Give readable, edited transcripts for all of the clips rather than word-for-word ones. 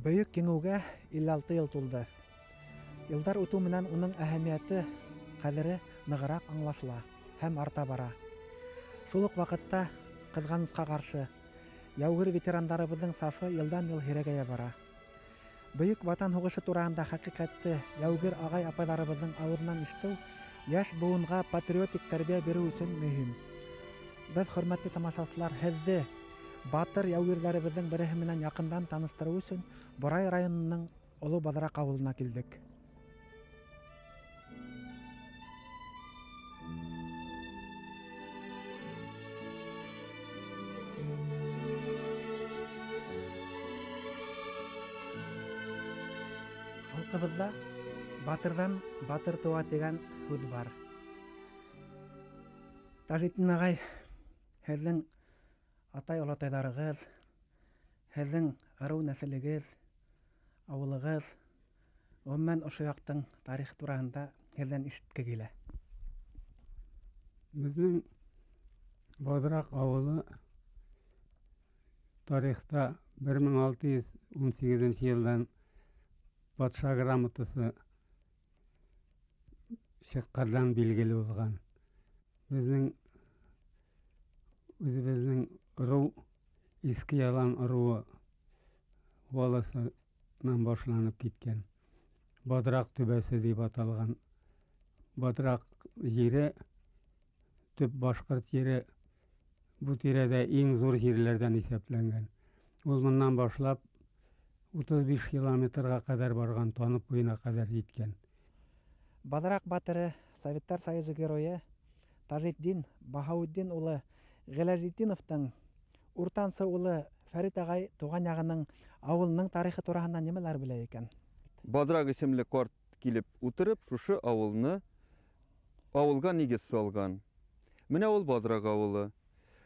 Бөйүк кеңүүгә 56 ел тулды. Йылдар үтүү менен уның әһәмияты, кадере ныгыраак аңлашыла һәм арта бара. Шул ук вакытта кызганыска каршы яугир ветерандарыбыздын сафы йылдан-йыл хирегәя бара. Бөйүк Ватан һугышы тураһында хакыйкатты яугир агай-апайларыбыздын авызынан ишетүү яшь буынга патриотик тәрбия берүү үчүн мөһим. Без, хөрмәтле тамашачылар, һезне батыр яугирләребезнең береһе менән якындан таныштыруу өчен Борай районының Олы Бадрак авылына килдек. Халкыбызда батырдан батыр туа дигән сүз бар. Тажетдин агай, һезнең атай-олатайларыгыз, һезнең ыру нәселегез, авылыгыз, гомумән ошо яктың тарихы тураһында һездән ишеткә килә. Безнең Бадрак авылы тарихта 1618 елдан патша грамотасы чыккандан билгеле булган. Безнең үзебезнең ыру Иске Ялан ыруы волосынан башланып киткән. Бадрак төбәсе дип аталган. Бадрак җире, төп башкорт җире, бу тирәдә иң зур җирләрдән исәпләнгән. Ул моннан башлап 35 километрга кадәр барган, Танып буена кадәр җиткән. Бадрак батыры, Советтар Союзы герое Тажетдин Баһаутдин улы Гыйләҗетдиновтың уртанчы улы Фәрит агай туган ягының авылының тарихы тураһында нимәләр белә икән? Бадрак исемле карт килеп утырып, шушы авылга нигез салган. Менә ул Бадрак авылы.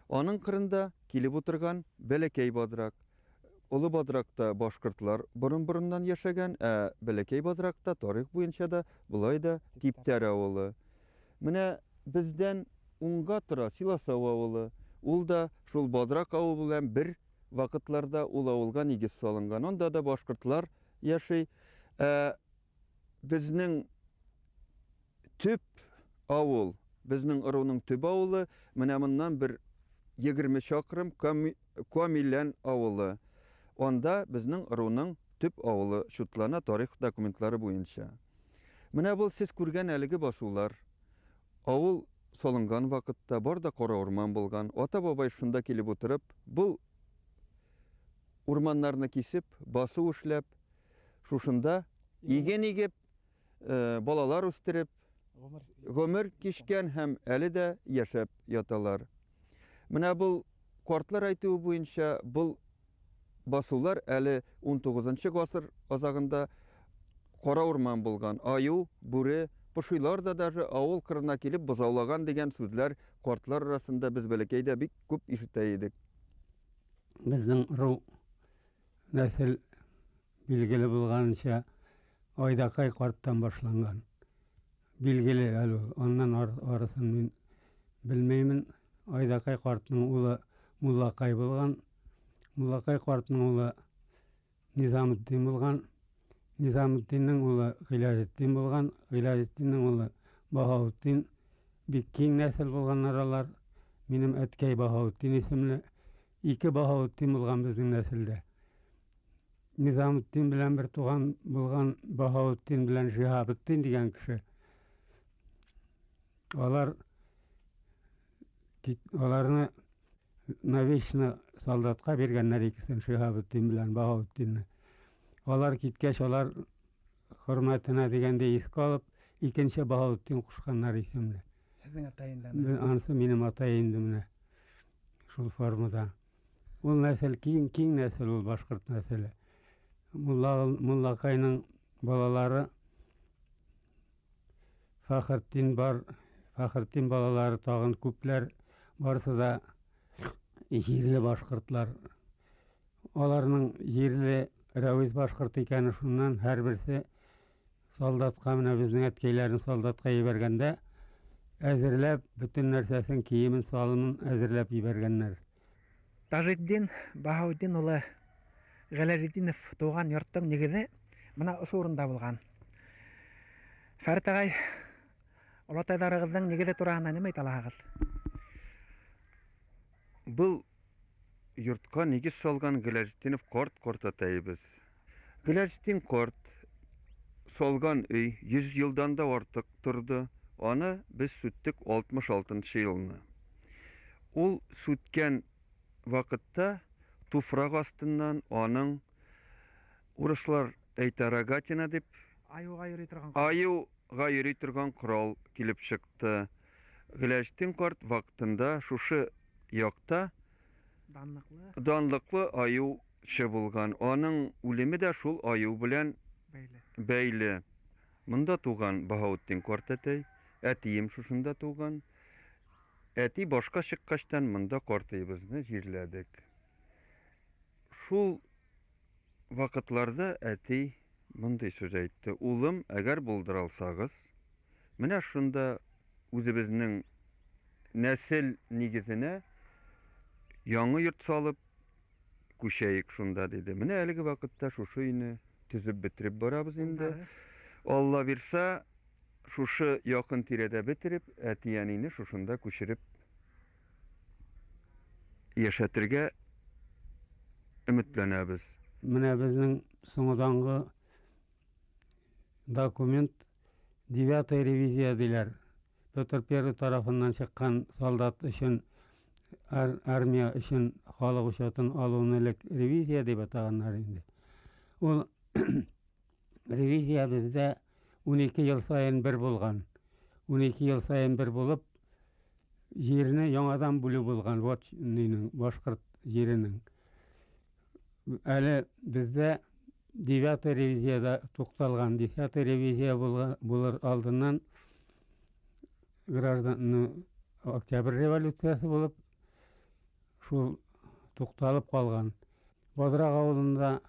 Аның кырында килеп утырган Бәләкәй Бадрак. Олы Бадракта башкортлар борын-борыннан яшәгән, Бәләкәй Бадракта тарих буенча да булай да Типтәр авылы. Менә бездән уңга тора Силасау авылы. Ул да шул Бадрак авылы белән бер вакытларда ул авылга нигез салынган. Анда да башкортлар яши. Безнең төп авыл, безнең ыруның төп авылы менә моннан бер 20 чакрым Камилән авылы. Анда безнең ыруның төп авылы шутлана тарих документлары буенча. Менә бу сез күргән әлеге басулар. Авыл салынган вакытта бар да кара урман булган. Ата-бабай шунда килеп утырып, бу урманнарны кисеп, басу эшләп, шушында иген игеп, балалар үстереп, гомер кичкән һәм әле дә яшәп яталар. Менә бу картлар әйтүе буенча, бу басулар әле 19-нчы гасыр азагында кара урман булган. Аю, бүре, пошилар да даже авыл кырына килеп бозаулаган дигән сүзләр картлар арасында без Бәләкәйдә бик күп ишетә идек. Безнең ыру нәсел билгеле булганча Айдакай карттан башланган. Билгеле әле, аннан арысын мин белмәймен. Айдакай картның улы Муллакай булган. Муллакай картның улы Низаметдин булган. Низаметдиннең улы Гыйләҗетдин булган. Гыйләҗетдиннең улы Баһаутдин. Бик киң нәсел булганнар алар. Минем әткәй Баһаутдин исемле. 2 Баһаутдин булган безнең нәселдә. Низаметдин белән бер туган булган Баһаутдин белән Шиһабетдин дигән кеше. Аларны навечно солдатка бергәннәр, икесен, Шиһабетдин белән Баһаутдинны. Алар киткәч, алар хөрмәтенә дигәндә искә алып, икенче Баһаутдин кушканнар исемле. Һезнең атайындан. Анысы минем атай инде менә. Шул формада. Ул нәсел киң нәсел, ул башкорт нәселе. Муллакайның балалары Фәхретдин бар. Фәхретдин балалары тагын күпләр, барысы да җирле башкортлар. Аларның җирле рәвис башкорт икәне шуннан һәрберсе солдатка, менә безнең әткәйләрне солдатка җибәргәндә әзерләп, бөтен нәрсәсен, киемен, салымын әзерләп җибәргәннәр. Тажетдин Баһаутдин улы Галәҗетдинов туган йорттың нигезе мына ошо урында булган. Фәрит агай, олатайларыгыздың нигезе турында неме әйтә аласыз? Бұл йортқа негіз салған Галәҗетдинов корт атайбыз. Галәҗетдин корт салган үй 100 жылдан да артык тұрды. Аны біз сүттік 66 елны. Ул сүткен вакытта туфрак астыннан аның урыслар әйтәрәгатина дип Аюга йөри торган корал килеп чыкты. Галәҗетдин корт вакытында шушы якта данлыклы аючы булган. Аның үлеме дә шул аю белән бәйле. Монда туган Баһаутдин корт әтием шушында туган. Әти башка чыккачтан монда картыйбызны җирләдек. Шул вакытларда әти мондай сүз әйтте. Улым, әгәр булдыра алсагыз, менә шунда үзебезнең нәсел нигезенә яңа йорт салып күчәйек шунда диде. Менә әлеге вакытта шушы өйне төзеп бетереп барабыз инде. Алла бирсә, шушы якын тирәдә бетереп, әти-әнине шушында күчереп яшәтергә өметләнәбез. Менә безнең соңдагы документ 9 ревизия диләр. Петр I тарафыннан чыккан солдат өчен армия өчен халык учатын алуны ревизия дип атаганнар инде. Ул ревизия бездә 12 ел сайын бер булган. 12 ел сайын бер булып, җирне яңадан бүлү булган. Вот нинең башкорт җиренең. Әле бездә 9 ревизияда тукталган. 10 ревизия булыр алдыннан граждан Октябрь революциясы булып, шул тукталып калган. Бадрак авылында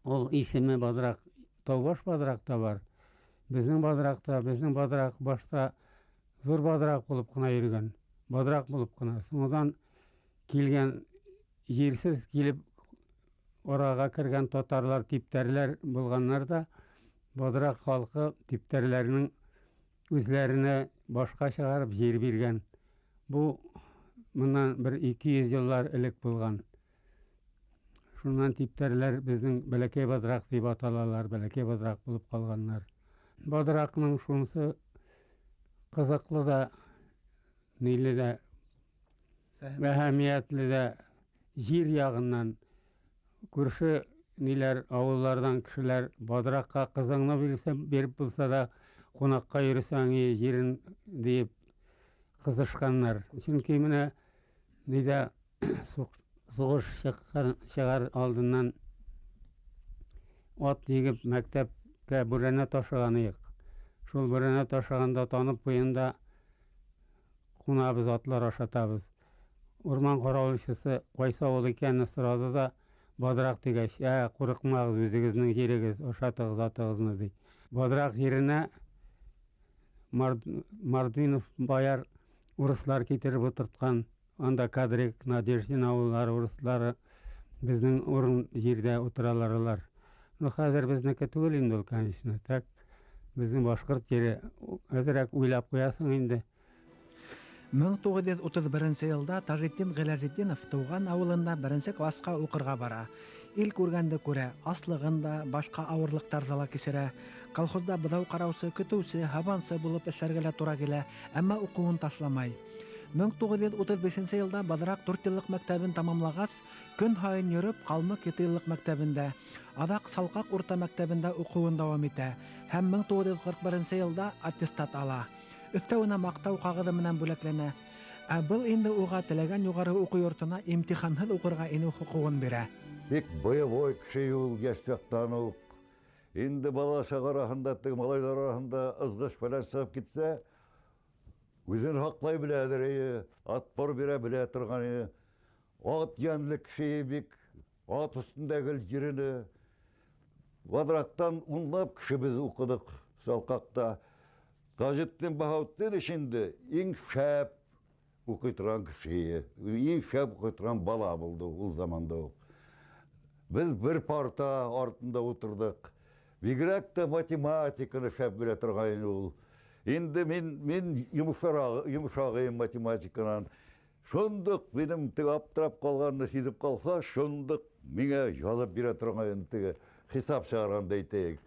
ул исеме Бадрак, Таубаш Бадракта бар. Безнең Бадрак башта зур Бадрак булып кына йөргән. Бадрак булып кына. Соңдан килгән җирсез килеп орага кергән татарлар, типтәрләр булганнар да, Бадрак халкы типтәрләрнең үзләренә башка чыгарып җир биргән. Бу моннан 200 еллар элек булган. Шуннан типтәрләр безнең Бәләкәй Бадрак дип аталалар, Бәләкәй Бадрак булып калганнар. Бадракның шунысы кызыклы да, ниле дә, әһәмиятле дә җир ягыннан күрше ниләр авыллардан кешеләр Бадракка кызыңны биреп булса да кунакка йөрсәң җирен дип кызышканнар. Чөнки менә нидә сугыш чыгар алдыннан ат җигеп мәктәпкә бүрәнә ташыган идек. Шул бүрәнә ташыганда танып буенда кунабыз, атлар ашатабыз. Урман каравылчысы кайсы авыл икәнне сорады да, Бадрак дигәч, курыкмагыз, үзегезнең җирегез, ашатыгыз атыгызны ди. Бадрак җиренә Мардвинов баяр урыслар китереп утырткан. Анда Кадрик, Надеждин авыллары урыслары безнең урын җирдә утыралар. Ну хәзер безнеке түгел инде ул, конечно, так. Безнең башкорт җире әзрәк уйлап куясың инде. 1931 елда Таҗетдин Галәҗетдинов туган авылында 1 класска укырга бара. Ил күргәнде күрә, аслыгында башка авырлыктар зала кисерә. Колхозда быдау караучы, көтүче, хабансы булып эшләргә туры килә, әмма укуын ташламай. 1935 елда Бадрак 4 еллык мәктәбен тамамлагач, көн һайын йөреп, Калмык 7 еллык мәктәбендә, адак Салкак урта мәктәбендә укуын дәвам итә һәм 1941 елда аттестат ала. Өстәвенә мактау кагыды менән бүләкләнә. Был инде уга теләгән югары уку йортына имтиханһыз укырга инү хукугын бирә. Бик боевой кеше ул яшьтән ук. Инде бала шагарахында, малайлар арасында ызгыш белән чыгып китсә, үзен хаклай беләдер, атпар бирә белә торган. Ат янлы кеше бик, ат өстендәге җирене Бадрактан унлап кеше без укыдык Салкакта. Таҗетдин Баһаутдин ишинде иң шәп укый торган кеше, иң шәп укый торган бала булды ул заманда. Біз бір парта артында отырдық. Бигрәк те математиканы шәп белә торган ул. Инде мен йомшагым математиканан. Шундук минем тип аптырап калганны сизеп калса, шундук миңа язып бирә торган теге хисап чыгарганда әйтәйек.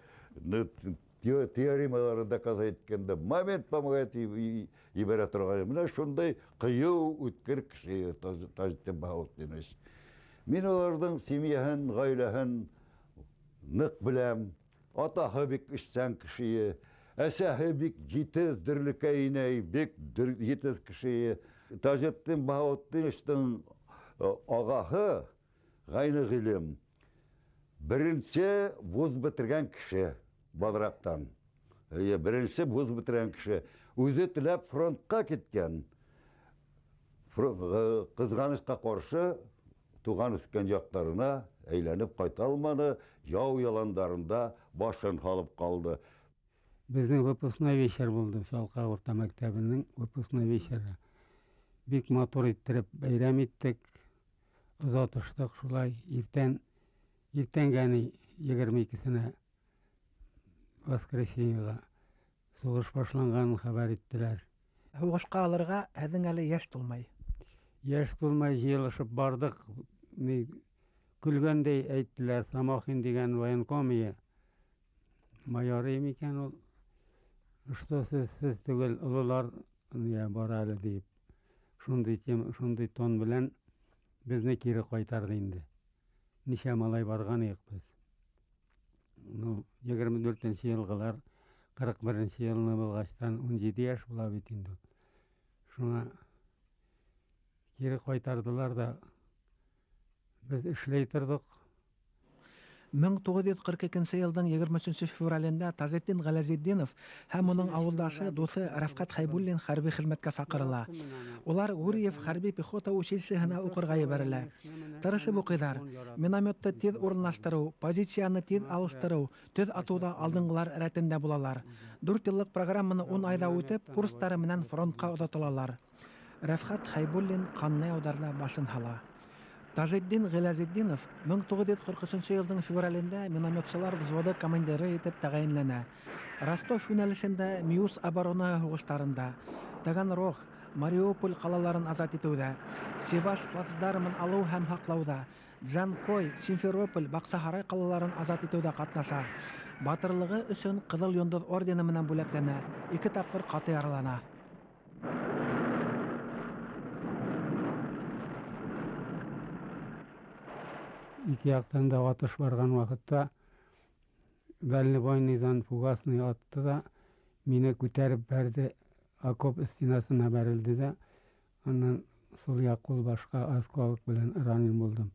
Теоремаларын доказать иткәндә момент помогает ибәрә торган. Менә шундай кыю үткер кеше Таҗетдин Баһаутдин. Мин аларның семьяһын, гаиләһен нык беләм. Атаһы бик эшчән кеше, әсәһе бик җитез дөрлекәй бик җитез кеше. Таҗетдин Баһаутдиновның агаһы Гайны Гыйлем беренче вуз бетергән кеше Бадрактан. Беренче вуз бетергән кеше. Үзе теләп фронтка киткән. Кызганычка каршы туган үскән яктарына әйләнеп кайта алмады, яу яландарында башын халып калды. Безнең выпускной вечер булды, Шалка урта мәктәбенең выпускной вечеры. Бик матур иттереп бәйрәм иттек, озатыштык шулай. Иртәнгәни 22-сенә воскресеньега сугыш башланганын хәбәр иттеләр. Һугышка алырга һеҙҙең әле йәш тулмай. Яшь тулмай җыелышып бардык. Көлгәндәй әйттеләр, Самохин дигән военкомия майоры микән ул. Что сез түгел, олылар бар әле дип. Шундый тон белән безне кире кайтарды инде. Ничә малай барган идек без. 24-нче елгылар, 41-нче елны булгачтан 17 яшь була бит инде. Шуңа кире кайтардылар да biz эшләй тордык. 1942 елның 23 февралендә Таҗетдин Галәҗетдинов һәм уның авылдашы дусы Рафкат Хайбуллин хәрби хезмәткә сакырыла. Улар Гурьев хәрби пехота училищеһына укырга ебәрелә. Тырышып укыйлар. Минометты тиз урынлаштыру, позицияны тиз алыштыру, төз атуда алдынгылар рәтендә булалар. 4 еллык программаны 10 айда үтеп, курстары менән фронтка озатылалар. Рафкат Хайбуллин канны яударда башын һала. Таҗетдин Галәҗетдинов 1943 елның февралендә минометчылар взводы командиры итеп тәгаенләнә. Ростов юнәлешендә Миус оборона һугыштарында, Таганрог, Мариуполь калаларын азат итүдә, Севаш плацдармын алу һәм һаклауда, Джанкой, Симферополь, Баксаһарай калаларын азат итүдә катнаша. Батырлыгы өчен Кызыл йондыз ордены менән бүләкләнә, 2 тапкыр каты яралана. Ике яктан да атыш барган вакытта дальнобойныйдан фугасный атты да мине күтәреп бәрде, окоп стенасына бәрелде дә, аннан сул як кул башка осколок белән ранен булдым.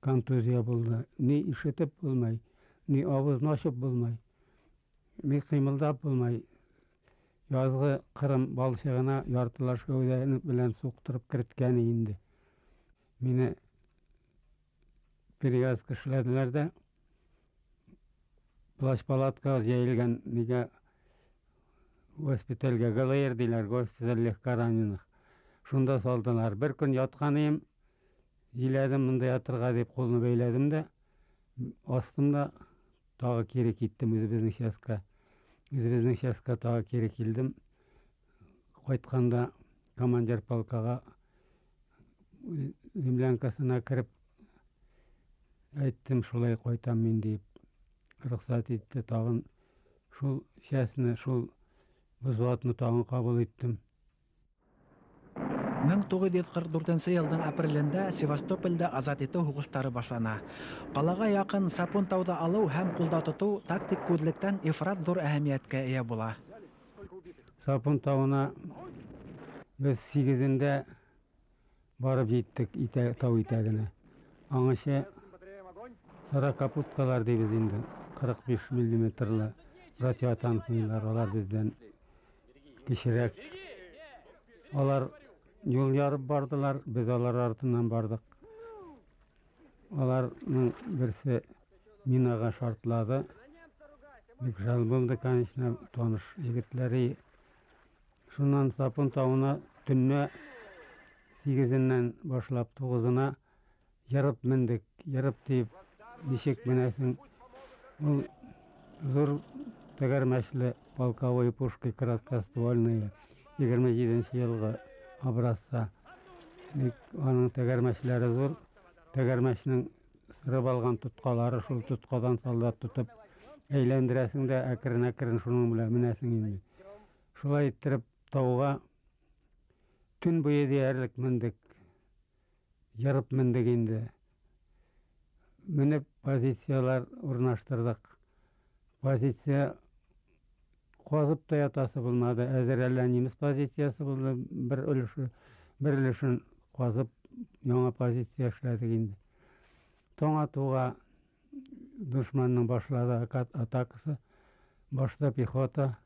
Контузия булды. Ни ишетеп булмай, ни авызны ачып булмай, ни кыймылдап булмай. Язгы Кырым балчыгына яртылаш гәүдәне белән суктырып керткән инде. Мине перевязка эшләделәр дә, плащ-палатка җәелгән нигә госпитальгә ГЛР диләр, госпиталь легко раненых. Шунда салдылар. Бер көн ятканым, җиләдем монда ятырга дип кулны бәйләдем дә, астым да тагы кире киттем үзебезнең частька. Үзебезнең частька тагы кире килдем. Кайтканда командир полкага землянкасына кереп әйттем, шулай кайтам мин дип. Рөхсәт итте, тагын шул частьне, шул взводны тагын кабул иттем. 1944 елның апрелендә Севастопольдә азат итү һугыштары башлана. Калага якын Сапун-тауда алу һәм кулда тоту тактик күзлектән ифрат зур әһәмияткә ия була. Сапун-тауына без 8-ндә барып җиттек, тау итәгенә. Аңышы Саракапуткалар дибез инде, 45 мм радиотанкылар, алар бездән кечерәк. Алар юл ярып бардылар, без алар артыннан бардык. Аларның берсе минага шартлады. Бик жал булды, конечно, таныш егетләре. Шуннан Сапун-тауына төнне 8-ннән башлап 9-на ярып мендек. Ярып дип ничек менәсең, ул зур тәгәрмәчле полковой пушка краткоствольная 27 елгы образца. Аның тәгәрмәчләре зур. Тәгәрмәчнең сырып алган тоткалары, шул тоткадан солдат тотып әйләндерәсең дә әкрен-әкрен шуның белән менәсең инде. Шулай иттереп тауга төн буе диярлек мендек. Ярып мендек инде. Менеп позициялар урнаштырдык. Позиция казып та ятасы булмады. Әзер әллә немец позициясы булды. Бер өлешен казып яңа позиция эшләдек инде. Таң атуга дошманның башлады атакасы. Башта пехота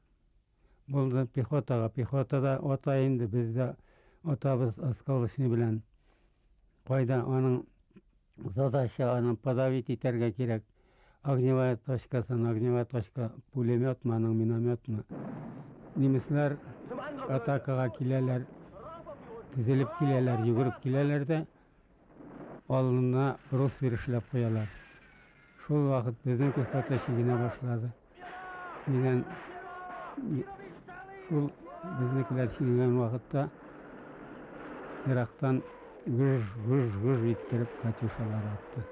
булды. Пехотада ата инде, бездә атабыз осколочный белән. Кайда аның задача аны подавить итәргә кирәк. Огневая точка, пулеметмы, аның минометмы. Немецлар атакага киләләр, тезелеп киләләр, йөгереп киләләр дә алдына рус бирешләп куялар. Шул вакыт безнең пехота чигенә башлады. Дигән шул безнекеләр чигенгән вакытта ерактан гүж иттереп катюшалар атты.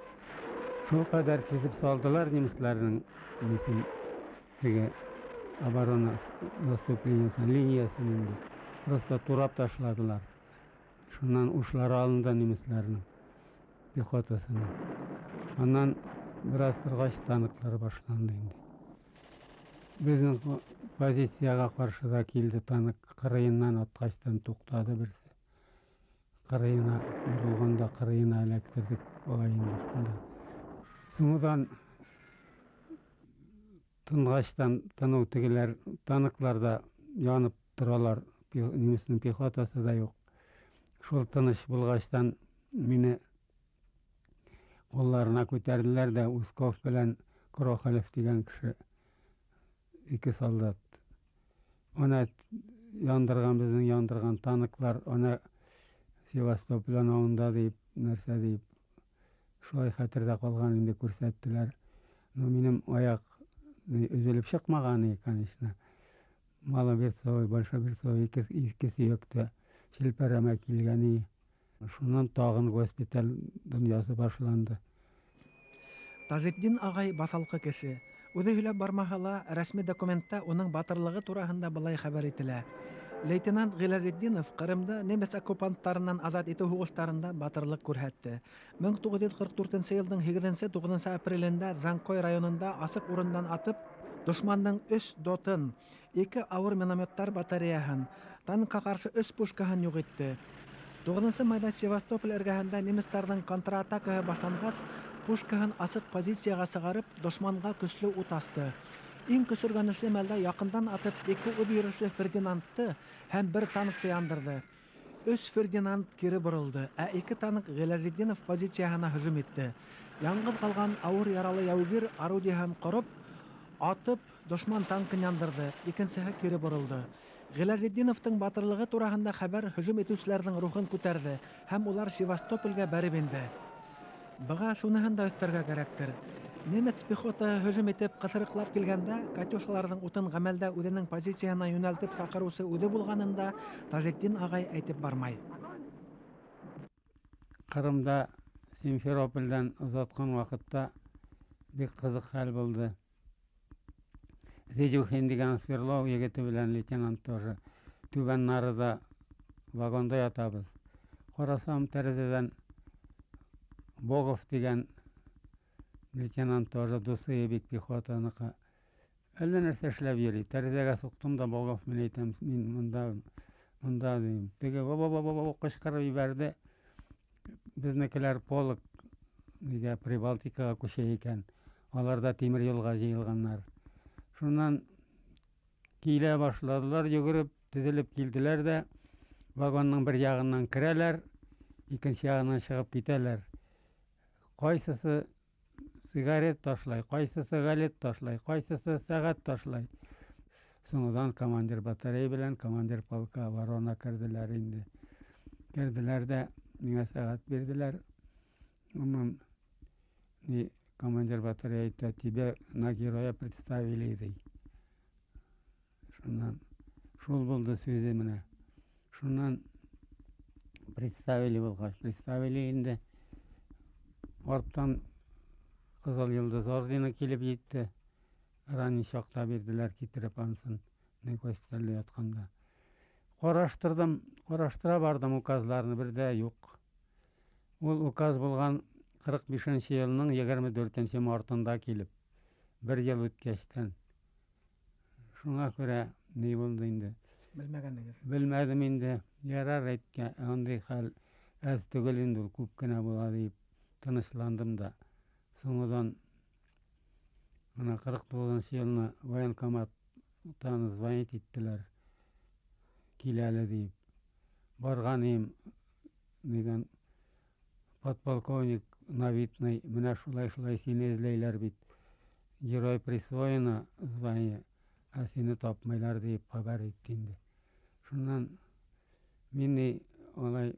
Шул кадәр тезеп салдылар немецларның теге оборона наступлениесен, линиясын инде. Просто турап ташладылар. Шуннан ушлары алынды немецларның пехотасының. Аннан бераз торгач танклар башланды инде. Безнең позицияга каршы да килде танк. Кырыеннан аткачтан туктады берсе. Кырыена урылганда кырыена эләктердек алай инде шунда. Соңдан тынгачтан тыну тегеләр танкларда янып торалар. Немецнең пехотасы да юк. Шул тыныч булгачтан мине колларына күтәрделәр дә Усков белән Крохолев дигән кеше, ике солдат. Аны безнең яндырган танклар, аны Севастополь авында дип, нәрсә дип, шулай хәтердә калган инде күрсәттеләр. Но минем аяк өзелеп чыкмаган, конечно. Малоберцовый, Большоберцовый ике сөйәктә челпәрәмә килгән. Шуннан тагын госпиталь дөньясы башланды. Тажетдин агай басалкы кеше. Үзе һөйләп бармаһа ла, рәсми документта уның батырлыгы тураһында былай хәбәр ителә. Лейтенант Гыйләҗетдинов Кырымда немец оккупантларынан азат итү һугышларында батырлык күрһәтте. 1944 елның 8-9 апрелендә Жанкой районында асык урындан атып, дошманның 3 дотын, 2 авыр минометтар батареяһын, танкка каршы 3 пушкаһын юк итте. 9 майда Севастополь эргәһендә немецларның контратакаһы башлангач, пушкаһын асык позицияга сыгарып, дошманга көчле ут асты. Иң көсөргәнешле мәлдә якындан атып 2 ут йөрүче Фердинандты һәм 1 танкты яндырды. 3 Фердинанд кире борылды, ә 2 танк Гыйләҗетдинов позицияһына һөҗүм итте. Яңгыз калган авыр яралы яугир орудияһын корып, атып, дошман танкын яндырды, икенчеһе кире борылды. Гыйләҗетдиновтың батырлыгы тураһында хәбәр һөҗүм итүчеләрнең рухын күтәрде һәм улар Севастопольгә бәреп инде. Быга шуныһын да өстәргә кәрәктер. Немец пехота һөҗүм итеп кысрыклап килгәндә, катюшаларның утын гамәлдә үзенең позициясына юнәлтеп сакырусы үзе булганында Тажетдин агай әйтеп бармай. Кырымда Симферопольдән озаткан вакытта бик кызык хәл булды. Зедюхин дигән Сверлов егете белән лейтенант тоже түбән нарыда вагонда ятабыз. Карасам тәрәзәдән Богов дигән лейтенант тоже дусы бик пехотаныкы. Әллә нәрсә эшләп йөри. Тәрәзәгә суктым да Богов мен әйтәм, мин монда дим. Теге кычкырып җибәрде. Безнекеләр полк нигә Прибалтикага күчә икән. Алар да тимер юлга җыелганнар. Шуннан килә башладылар, йөгереп, тезелеп килделәр дә, вагонның бер ягыннан керәләр, икенче ягыннан чыгып китәләр. Кайсысы сигарет ташлай, кайсысы галет ташлай, кайсысы сәгать ташлай. Соңдан командир батарея белән командир полка ворона керделәр инде. Керделәр дә миңа сәгать бирделәр. Умам командир батарея айтты, тебя на героя представили дей. Шуннан шул булды сөзе менә. Шуннан представили булгач, представили инде. Арттан Кызыл Йылдыз ордены килеп җитте. Ранен чакта бирделәр китереп ансын, госпитальдә ятканда. Караштырдым, караштыра бардым указларны, бердә юк. Ул указ булган 45 елның 24 мартында килеп, бер ел үткәчтән. Шуңа күрә ни булды инде? Белмәгәнегез. Белмәдем инде. Ярар әйткән, андый хәл әз түгел инде, ул күп кенә була дип тынычландым да. Соңыдан ана 49 елны военкоматтан звонить иттеләр. Киләле дип. Барганым дигән подполковник Навитный, менә шулай сине эзләйләр бит. Герой присвоено звание, а сине тапмайлар дип хәбәр итте инде. Шуннан мине алай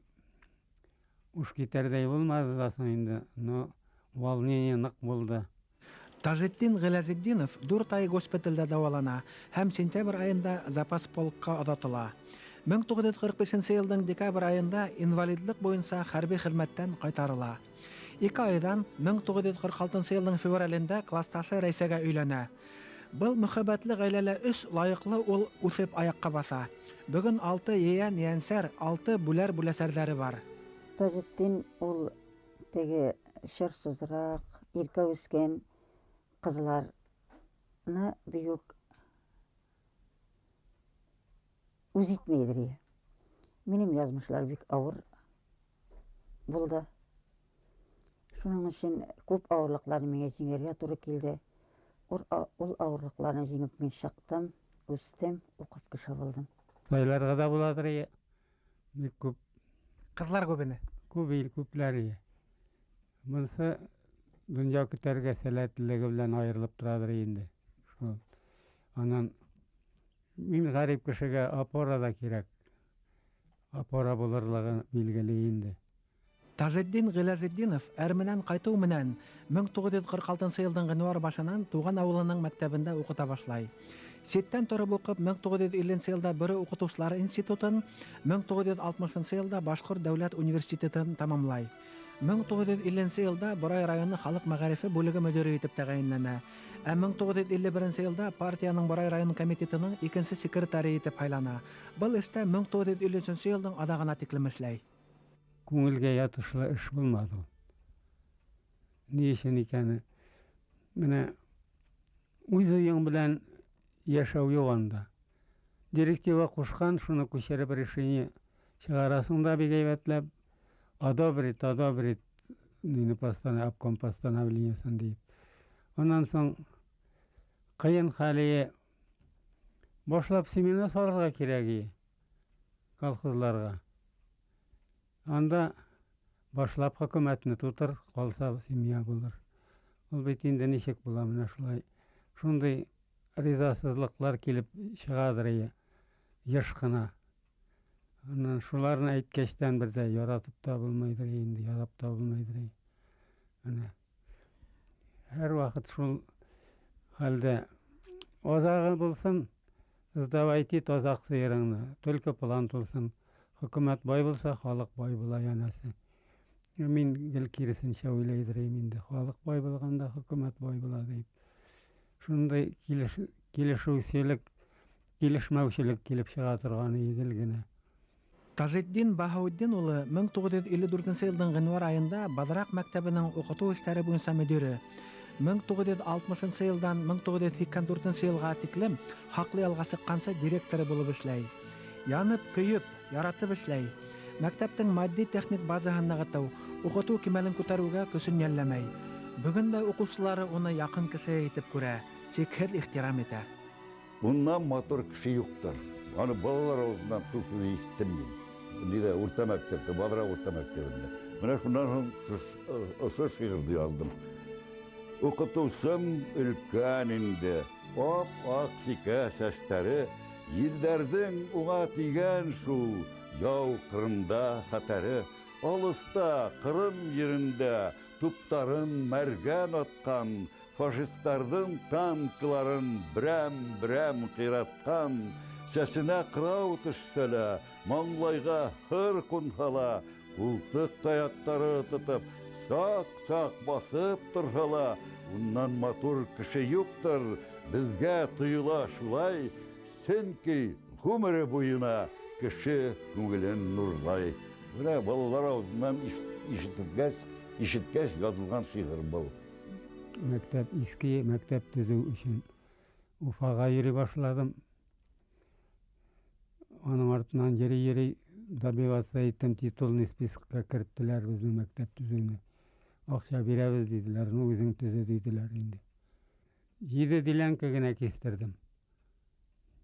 уш китәрдәй булмады да соң инде, но волнение нык булды. Тажетдин Гыйләҗетдинов 4 ай госпитальдә дәвалана һәм сентябрь айында запас полкка озатыла. 1945 елның декабрь айында инвалидлык буенча хәрби хезмәттән кайтарыла. 2 айдан 1946 елның февралендә классташы Рәйсәгә өйләнә. Был мөхәббәтле гаиләле өч лаеклы ул үсеп аякка баса. Бүген 6 yeğen yeğensәр, 6 бүләр бүләсәрләре бар. Тажетдин ул теге шырсызрак, иркә үскән кызларны бик үз итмәйдер. Минем язмышлар бик авыр булды. Шуның өчен күп авырлыкларны миңа җиңәргә туры килде. Ул авырлыкларны җиңеп мин чыктым, үстем, укып кеше булдым. Сайларга да буладыр. Бик күп Кызлар күбене. Күпләре. Монсы дөнья көтәргә сәләтлеге белән аерылып торадыр инде. Шул. Аннан мин гарип кешегә опора да кирәк. Опора булырлыгы билгеле инде. Тажетдин Гыйләҗетдинов әрменән кайту менән 1946 елның гыйнвар башыннан туган авылының мәктәбендә укыта башлай. Сеттән торып укып 1950 елда Бөрө укытучылар институтын, 1960 елда Башкорт дәүләт университетын тәмамлай. 1950 елда Борай районы халык мәгарифе бүлеге мөдире итеп тәгаенләнә. 1951 елда партияның Борай район комитетының 2нче секретаре итеп сайлана. Был эштә 1953 елның адагына тиклем эшләй. Күңелгә ятышлы эш булмады. Ни өчен икәне? Менә үз уең белән яшәү юк анда. Директива кушкан, шуны күчереп решение чыгарасың да бик әйбәтләп, одобрит, нине обком постановлениесын дип. Онан соң кыен хәле башлап семена салырга кирәк колхозларга. Анда башлап хөкүмәтне тутыр, калса семья булыр. Ул бит инде ничек була менә шулай. Шундый ризасызлыклар килеп чыгадыр еш кына. Аннан шуларны әйткәчтән бердә яратып та булмайдыр инде, ярап та булмайдыр. Менә һәр вакыт шул хәлдә азагы булсын, сдавайте тазак сыерыңны, только план тулсын. Хөкүмәт бай булса, халык бай була янәсе. Мин гел киресенчә уйлыйдыр инде. Халык бай булганда хөкүмәт бай була дип. Шундай килешүчелек, килешмәүчелек килеп чыга торган идел генә. Тажетдин Баһаутдин улы 1954 елның гыйнвар айында Бадрак мәктәбенең укыту эшләре буенча мөдире. 1960 елдан 1984 елга тиклем хаклы ялга чыкканча директоры булып эшләй. Янып, көйүп, яратып эшләй. Мәктәптең матди техник базаһын ныгыту, укыту кимәлен күтәрүгә көсөн йәлләмәй. Бүген дә укучылары уны якын кеше итеп күрә, сикһез ихтирам итә. Bundan matır kişi yoktur. Hani balalar ağzından şu sözü işittim ben. Nide orta mektepte, Badra orta mektebinde. Ben şundan sonra şiir yazdım. Okutusum ülkeninde, ak sike sesleri, yillerden uğa tigen şu, yav Kırım'da hateri, alısta Kırım yerinde, туптарын мәргән атқан, фашисттардың танкыларын бірәм қиратқан, сәсіне қырау түстелі, маңлайға хыр құнхала, құлтық таяқтары тұтып, сақ басып тұрғала, ұннан матур кіші юқтыр, бізге тұйыла шулай, сенки ғұмыры бойына кіші көңілін нұрлай. Міне балалар аузынан ишіткәс ядылған шиғыр бұл. Ескі мектеп түзу үшін Уфаға ери башладым. Оның артынан ери добиваться еттім, титулный спискқа кірттілер біздің мектеп түзуіне. Ақша береміз дейділер, өзің түзу дейділер енді. 7 диленка генә кестірдім.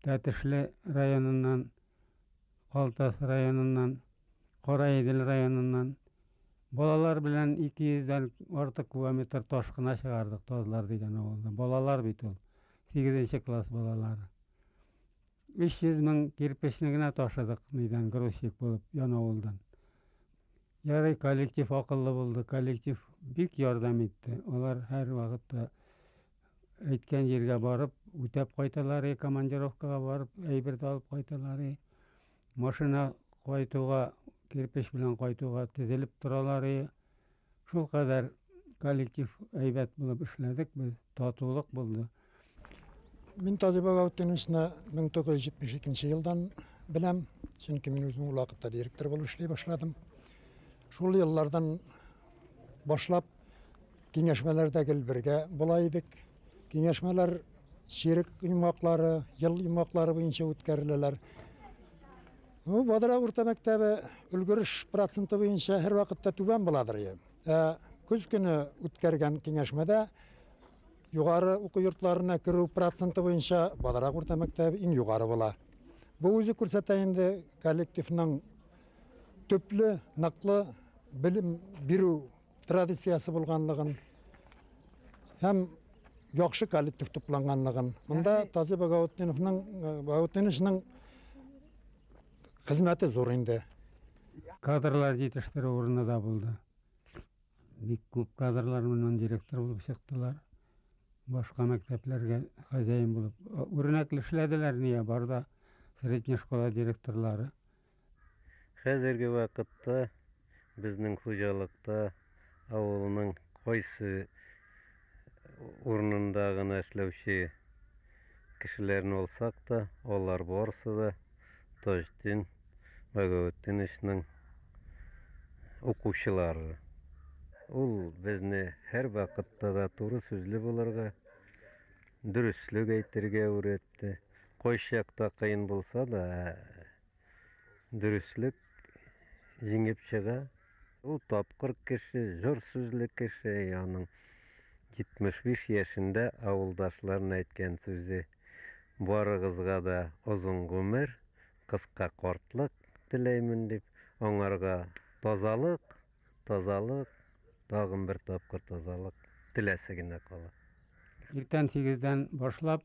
Тәтішлі районынан, Қалтас районынан, Қарайеділ районынан балалар білән 200-ден артық километр ташқына шығардық, Тазлар деген ауылда. Балалар бит ол, 8-ші класс балалары. 300 мың кирпичні генә ташыдық, нидән грузчик болып, ян ауылдан. Ярый, коллектив ақыллы болды, коллектив бик ярдам итте. Олар һәр вакытта әйткән җиргә барып, үтәп кайталар, командировкага барып, әйберде алып кайталар. Машина кайтуга, кирпич белән кайтуга тезелеп торалар. Шул кадәр коллектив әйбәт булып эшләдек, без татулык булды. Мин Тазыбага үтенешне 1972 елдан беләм, чөнки мин үзем ул вакытта директор булып эшли башладым. Шул еллардан башлап киңәшмәләрдә бергә була идек. Киңәшмәләр ширек йомаклары, ел йомаклары буенча үткәреләләр. Бадыра урта мәктәбе өлгөреш проценты буенча һәр вакытта түбән буладыр. Көз көне үткәргән киңәшмәдә югары уку йортларына керү проценты буенча Бадыра урта мәктәбе иң югары була. Бу үзе күрсәтә инде коллективның төпле, наклы білім бирү традициясы булганлыгын һәм яхшы коллектив тупланганлыгын. Монда Тазы Багаутдиновның хезмәте зур инде. Кадрлар җитештерү урыны да булды. Бик күп кадрлар менән директор булып чыктылар. Башка мәктәпләргә хәзәин булып. Үрнәкле эшләделәр, нигә барда средняя школа директорлары. Хәзерге вакытта безнең хуҗалыкта авылның кайсы урынында гына эшләүче кешеләрне алсак та, алар барысы да Таҗетдин Багаутдиновның укучылары. Ул безне һәр вакытта да туры сүзле булырга, дөрестлек әйтергә өйрәтте. Кайчакта кыен булса да, дөрестлек җиңеп чыга. Ул тапкыр кеше, зур сүзле кеше, аның 75 яшендә авылдашларына әйткән сүзе: барыгызга да озын гомер, кыска картлык теләймен дип, аңарга тазалык, тагын бер тапкыр тазалык теләсе генә кала. Иртән 8-дән башлап,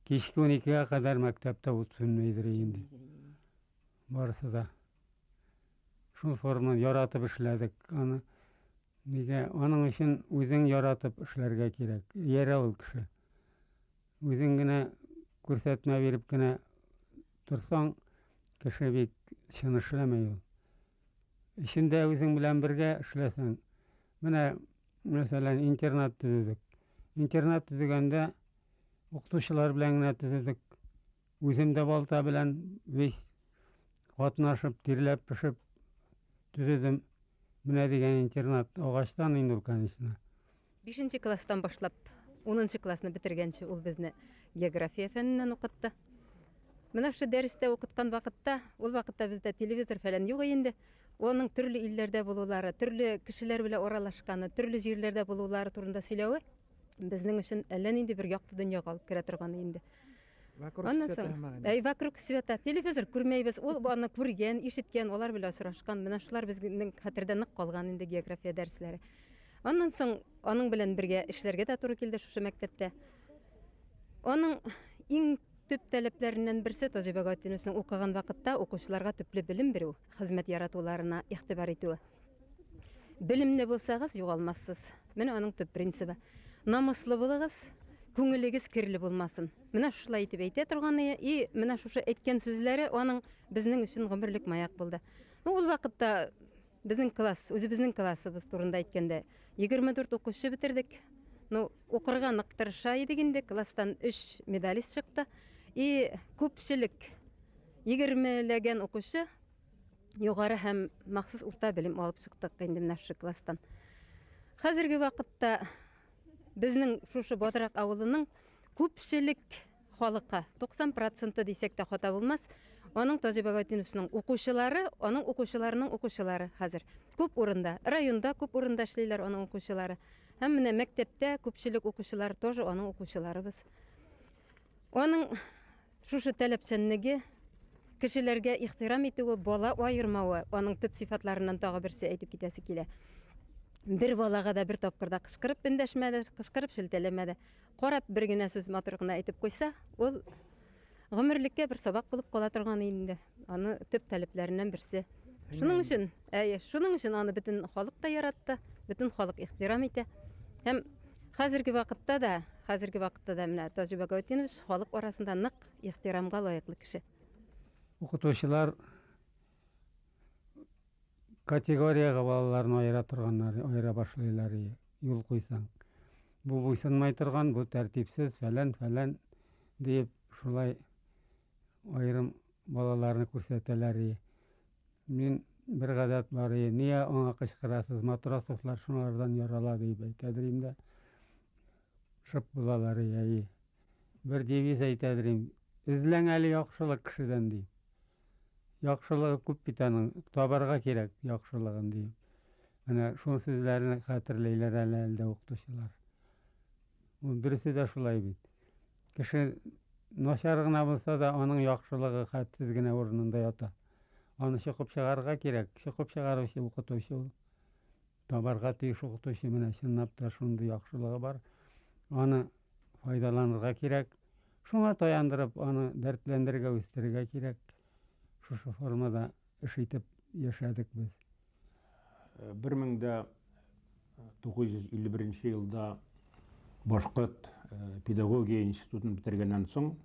кичке 12-гә кадәр мәктәптә ут сүнмәйдер инде. Барысы да. Шул форманы яратып эшләдек. Аның өчен үзең яратып эшләргә кирәк. Яра ул кеше. Үзең генә күрсәтмә биреп кенә торсаң, кеше бик чын эшләмәй ул. Эчендә үзең белән бергә эшләсәң. Менә, мәсәлән, интернат төзедек. Интернат төзегәндә укытучылар белән генә төзедек. Үзем дә балта белән катнашып, тирләп пешеп төзедем. Менә дигән интернат агачтан инде ул, конечно. 5-нче класстан башлап 10-нчы классны бетергәнче ул безне география фәненнән укытты. Менә шу дәрестә укыткан вакытта, ул вакытта бездә телевизор фәлән юк инде. Оның төрле илләрдә булулары, төрле кешеләр белән аралашканы, төрле җирләрдә булулары турында сөйләве безнең өчен әллә нинди бер якты дөньяга алып керә торган инде. Вокруг света. Телевизор күрмәйбез. Ул аны күргән, ишеткән, алар белән сорашкан. Менә шулар безнең хәтердә нык калган инде география дәресләре. Аннан соң аның белән бергә эшләргә дә туры килде шушы мәктәптә. Аның иң төп таләпләреннән берсе Тазы Багаутдиновның укыган вакытта укучыларга төпле белем бирү, хезмәт яратуларына игътибар итү. Білімлі болсағыз, юғалмассыз. Міне оның түп принципі. Намыслы болығыз, көңілігіз кірлі болмасын. Міне шулай етіп әйте тұрғаны, и міне шушы әйткен сөзлері оның біздің үшін ғұмырлік маяқ болды. Ол вақытта біздің класс, өзі біздің классыбыз турында әйткенде 24 оқушы бітірдік. Оқырға нықтырша едігенде класстан 3 медалист шықты. И көпшілік 20-леген оқушы жоғары һәм мақсус орта білім алып шықтық енді мына класстан. Қазіргі вақытта біздің шушы Бодырақ ауылының көпшілік халыққа 90% десек те хата болмас. Оның Тажи Багаутиновичтің оқушылары, оның оқушыларының оқушылары қазір көп орында, районда көп орында эшлейләр оның оқушылары. Һәм менә мәктәптә көпчелек оқушылар тоже оның оқушыларыбыз. Оның шушы таләпчәнлеге, кешеләргә ихтирам итүе, бала айырмауы, оның төп сифатларынан тагы берсе әйтеп китәсе килә. Бер балага да бер тапкырда кычкырып эндәшмәде, кычкырып шелтәләмәде. Карап бер генә сүз матур гына әйтеп куйса, ул гомерлеккә бер сабак булып кала торган инде. Аны төп таләпләреннән берсе. Шуның өчен аны бөтен халык та яратты, бөтен халык ихтирам итә. Һәм хәзерге вакытта да менә Тажи Багаутинович халык арасында нык ихтирамга лаеклы кеше. Укытучылар категорияга балаларын айыра торганнар, айыра башлыйлар, юл куйсаң. Бу буйсынмай торган, бу тәртипсез, фәлән дип шулай айрым балаларны күрсәтәләр. Мин бер гадәт бар, нигә аңа кычкырасыз, матросовлар шуңардан ярала дип әйтәдер инде. Шып булалар, бер девиз әйтәдер, эзләң әле яхшылык кешедән ди. Яхшылыгы күп бит аның, табарга кирәк яхшылыгын ди. Менә шул сүзләрне хәтерләйләр әле укытучылар. Ул дөресе дә шулай бит. Кеше начар гына булса да, аның яхшылыгы хәтсез генә урынында ята. Аны чыгып чыгарга кирәк, чыгып чыгаручы укытучы. Табарга тиеш укытучы менә чынлап та шундый яхшылыгы бар. Аны файдаланырга кирәк. Шуңа таяндырып, аны дәртләндергә, үстерергә кирәк. Шушы формада эш итеп яшәдек без. 1951 елда Башкорт педагогия институтын битергәннән соң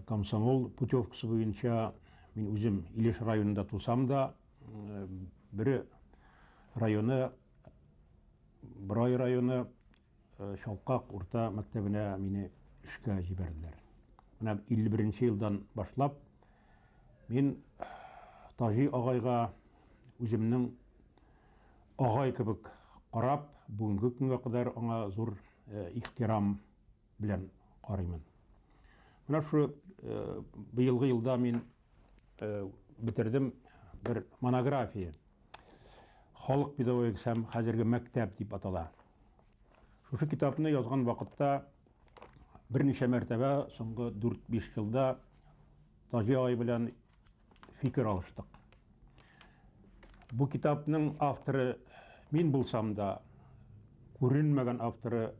комсомол путевкасы буенча мин үзем Илеш районында тусам да, бер районы Шалкак урта мәктәбенә мине эшкә җибәрделәр. Менә 51 елдан башлап мин Тажи агайга үземнең агай кебек карап, бүгенге көнгә кадәр аңа зур ихтирам белән карыймын. Менә шу быелгы елда мин битердем бер монография. Халык педагогикасы һәм хәзерге мәктәп дип атала. Шушы китапны язган вакытта берничә мәртәбә соңгы 4-5 елда Тажи агай белән фикер алыштык. Бу китапның авторы мин булсам да, күренмәгән авторы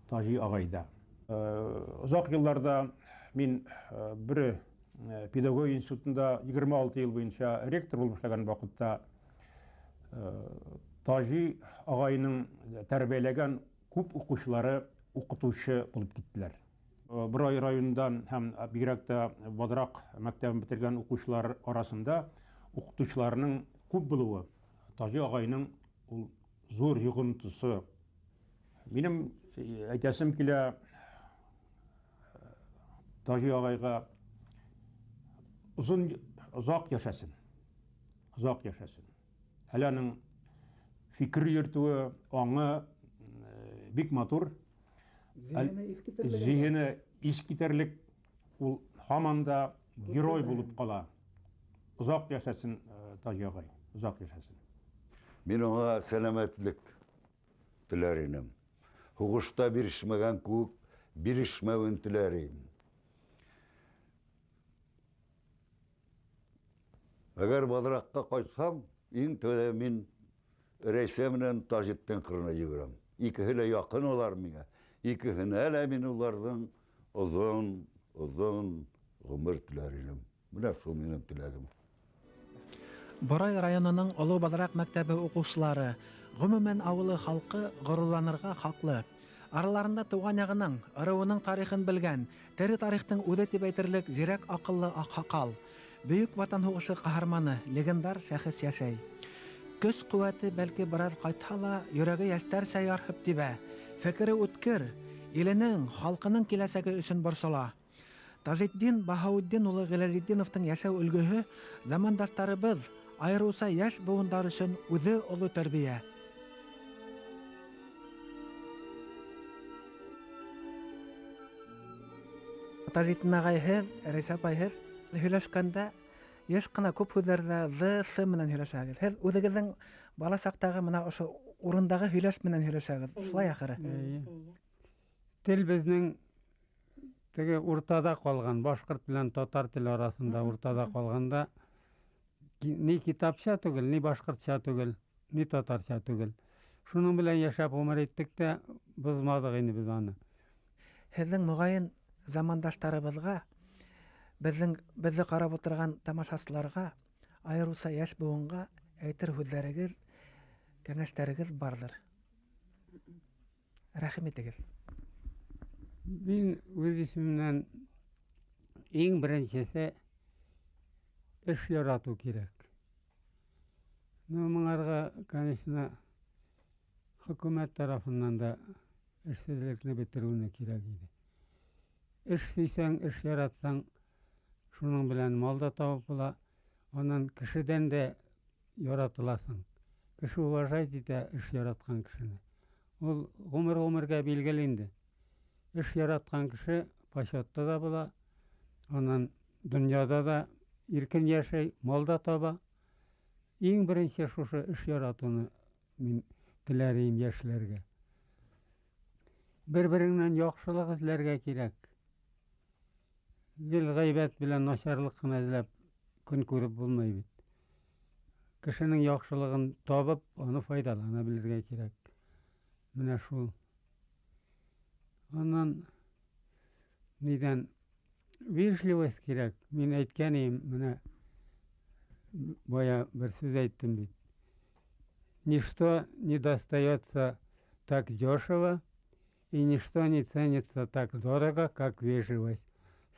Тажи агайда. Узак елларда мин бер педагогия институтында 26 ел буенча ректор булып эшләгән вакытта Тажи агайның тәрбияләгән күп укучылары укытучы булып киттеләр. Бер райондан һәм бигрәк тә Бодырақ мәктәбен битергән укучылар арасында укытучыларның күп булуы Тажи агайның ул зур йогынтысы. Минем әйтәсем килә Тажи агайга озак яшәсен. Әле аның фикер йөртүе, аңы бик матур. Зиһене искитерлек, ул һаман да герой булып кала. Озак яшәсен Тажи агай, озак яшәсен. Мин аңа сәламәтлек теләр идем. Һугышта бирешмәгән күк, бирешмәвен теләр идем. Әгәр Бодыракка кайтсам, иң тәүдә мин Рәйсә менән Таҗиттан кырына йөгерәм. Икеһе дә якын алар миңа. Икеһенә дә мин уларның озын гомер теләр идем. Менә шул минем теләгем. Борай районының Олы Балырақ мәктәбе укучылары, гомумән авылы халкы горурланырга хаклы. Араларында туган ягының, ырыуының тарихын белгән, тере тарихтың үзе дип әйтерлек зирәк акыллы Акхакал, бөек ватан һугышы каһарманы, легендар шәхес яшәй. Көс куәте бәлки бераз кайтса ла, йөрәге яшьтәрсә ярһып тибә. Фекере үткер, иленең, халкының киләсәге өчен борсыла. Тажетдин Баһаутдин улы Гыйләлетдиновтың яшәү өлгөһе замандаштарыбыз, айрылса яшь буындар өчен үзе олы тәрбия. Тажетдин агайһыз, Рәйсә апайһыз һөйләшкәндә еш кына күп һүзләрдә з менән һөйләшәгез. Һез үзегезнең бала сактагы менә ошо урындагы һөйләш менән һөйләшәгез. Шулай ахыры. Тел безнең теге уртада калган, башкорт белән татар теле арасында уртада калганда ни китапча түгел, ни башкортча түгел, ни татарча түгел. Шуның белән яшәп гомер иттек тә, бозмадык инде без аны. Һезнең мөгаен замандаштарыбызга, безне карап утырган тамашачыларга, айрылса яшь буынга әйтер һүзләрегез, кәңәшләрегез бардыр. Рәхим итегез. Мин үз исемемнән иң беренчесе эш ярату кирәк. Моңарга, конечно, хөкүмәт тарафыннан да эшсезлекне бетерүне кирәк иде. Эш сөйсәң, эш яратсаң, шуның белән мал да табып була, аннан кешедән дә яратыласың. Кеше уважать итә эш яраткан кешене. Ул гомергә билгеле инде. Эш яраткан кеше почетта да була, аннан дөньяда да иркен яшәй, мал да таба. Иң беренче шушы эш яратуны мин теләрим яшьләргә. Бер-береңнән яхшылык эзләргә кирәк. Гел гайбәт белән начарлык кына эзләп көн күреп булмый бит. Кешенең яхшылыгын табып, аны файдалана белергә кирәк. Менә шул. Аннан нидән вежливость кирәк. Мин әйткән идем, менә бая бер сүз әйттем бит. Ничто не достается так дешево, и ничто не ценится так дорого, как вежливость.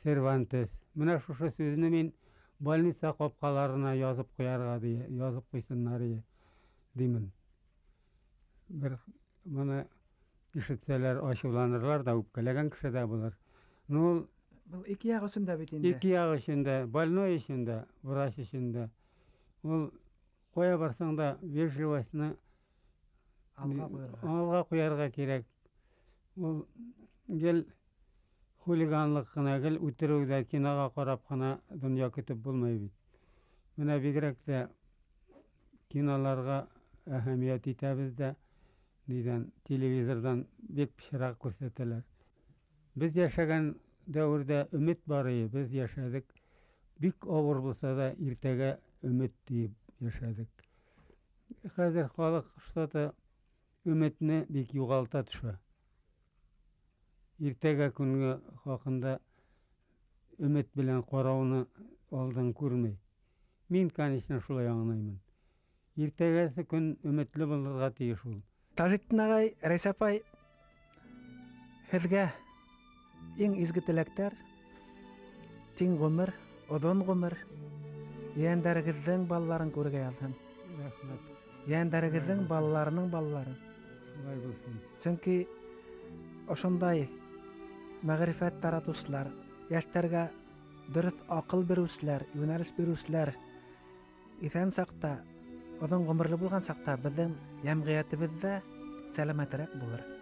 Сервантес. Менә шушы сүзне мин больница капкаларына язып куярга дия, язып куйсыннар димен. Бер моны ишетсәләр ачуланырлар да, үпкәләгән кеше дә булыр. Ну, Бу ике ягы өчен дә бит инде. ике ягы өчен дә, больной өчен дә, врач өчен дә. Ул кая барсаң да вежливостьны алга куярга кирәк. Ул гел хулиганлык кына, гел үтерүдә, кинога карап кына дөнья көтеп булмый бит. Менә бигрәк тә киноларга әһәмият итәбез дә, нидән телевизордан бик пычрак күрсәтәләр. Без яшәгән дәврдә өмет бар иде, без яшәдек. Бик авыр булса да иртәгә өмет дип яшәдек. Хәзер халык штаты өметне бик югалта төшә. Иртәгә көнгә хакында өмет белән карауны алдан күрмәй. Мин, конечно, шулай аңлаймын. Иртәгәсе көн өметле булырга тиеш ул. Тажетдин агай, Рәйсә апай, һезгә иң изге теләктәр, тиң гомер, оҙон гомер, ейәндәрегеҙҙең балаларын күрергә яҙһын. Рәхмәт. Ейәндәрегеҙҙең балаларының балаларын. Шулай булсын. Сөнки ошондай мәғрифәт таратыусылар, йәштәргә дөрөҫ аҡыл биреүселәр, йүнәлеш биреүселәр иҫән саҡта, оҙон ғүмерле булған саҡта беҙҙең йәмғиәтебеҙ ҙә сәләмәтерәк булыр.